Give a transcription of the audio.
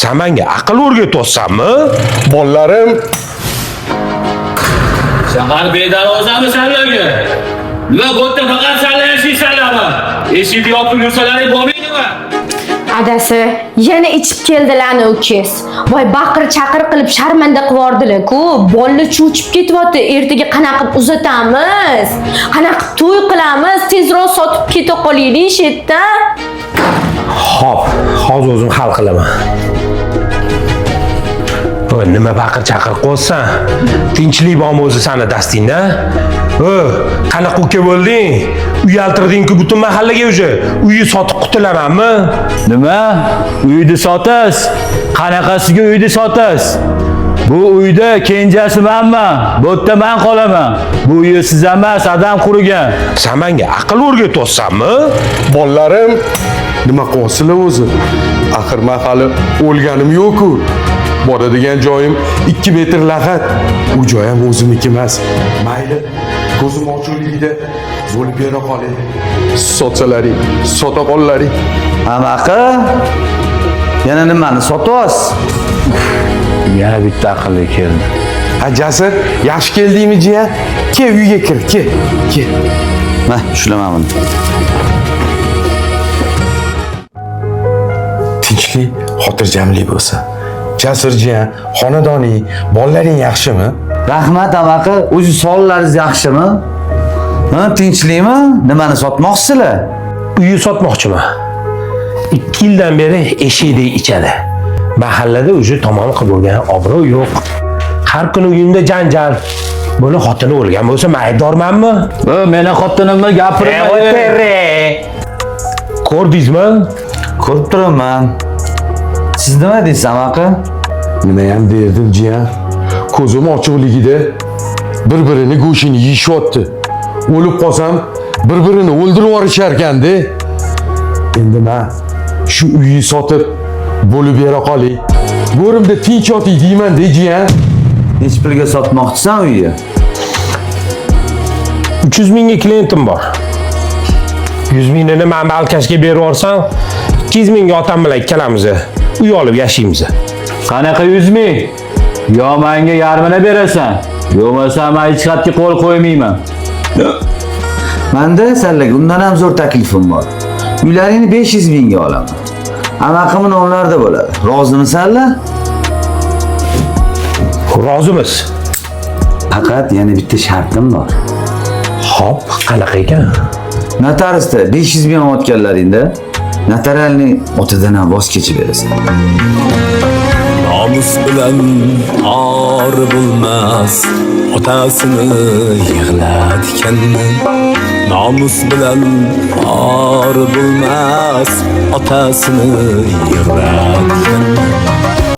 Sen menga aql o'rgatyapsanmi? Bolalarim, Shahar bedarozami senlarga? Nima bu yerda faqat senlar yashaysanlarmi? Eshikni yopib yursalaring bo'lmaydimi? Adasi yana ichib keldilarni ukiz. Voy baqir-chaqir qilib sharmanda qivordilar-ku. Bollar cho'chib ketyapti. Ertaga qanaqa uzatamiz? Qanaqa to'y qilamiz? Tezroq sotib keta qolaylik shetda. Xo'p, hozir o'zim hal qilaman. Nima baqir-chaqir qo'ysan? Tinchlik bormi o'zi seni dastingda? Qanaqa uka bo'lding? Uyaltirding-ku butun mahallaga o'zi. Uyni sotib qutulamanmi? Nima? Uyni sotish? Qanaqasiga uyni sotish? Bu uyda kenjasi menman. Bu yerda men qolaman. Bu uy siz emas, adam qurgan. Sen menga aql o'rgatyapsanmi? bolalarim, nima qilyapsizlar o'zi? Axir men hali o'lganim yo'q-ku. Boradigan joyim 2 metr lag'at. U joy ham o'zimniki emas. Mayli, ko'zim ochiqligida bo'lib bera qoling. Sotsalaring, sota qollaring. Amaqa? Yana nimani sotyapsiz? Yana bitta aqlli keldi. Ha Jasur, yaxshi keldingmi jiyan? Kel uyga kir, kel. Mana ushlaman buni. Tinchlik, xotirjamlik bo'lsin. Jasur jiyan, xonadoning, bolalaring yaxshimi? Rahmat amaqa, o'zi sonlaringiz yaxshimi? Ha, tinchlikmi? Nimani sotmoqsizlar? Uyni sotmoqchiman. 2 yildan beri eshikdek ichadi. Mahallada o'zi tomon qilib bo'lgan obro' yo'q. Har kuni uyimda janjal. Buni xotini o'lgan bo'lsa maydormanmi? Meni xotinimni gapirma. Ko'rdingizmi? Ko'rib turaman. Siz nima deysiz amaqa? Nima ham derdim jiyan. Ko'zim ochiqligida bir-birini go'shini yeyishyapti. O'lib qolsam bir-birini o'ldirib yuborishar-kanda. Endi men shu uyni sotib bo'lib bera qolay. Bo'rimda tinch yoting deyman-da jiyan. Nech pulga sotmoqchisan uyni? 300 mingga klientim bor. 100 mingni men balkashga berib yuborsam, 200 mingga otam bilan ikkalamiz uy olib yashaymiz. Qanaqa 100 ming? Yo menga yarmini berasan, yo'qmasa men hech qatga qo'l qo'ymayman. Menda senlarga undan ham zo'r taklifim bor. Uylaringni 500 mingga olaman. Amaqimni nomlarida bo'ladi. Rozimisanlar? Rozimiz. Faqat yana bitta shartim bor. Xo'p, qanaqa ekan? Notariusda 500 ming olganlaringda notarialni otadan ham voz kechib berasan. Namus bilan or bo'lmas, otasini yig'ladigan. Namus bilan or bo'lmas, otasini yig'ladigan.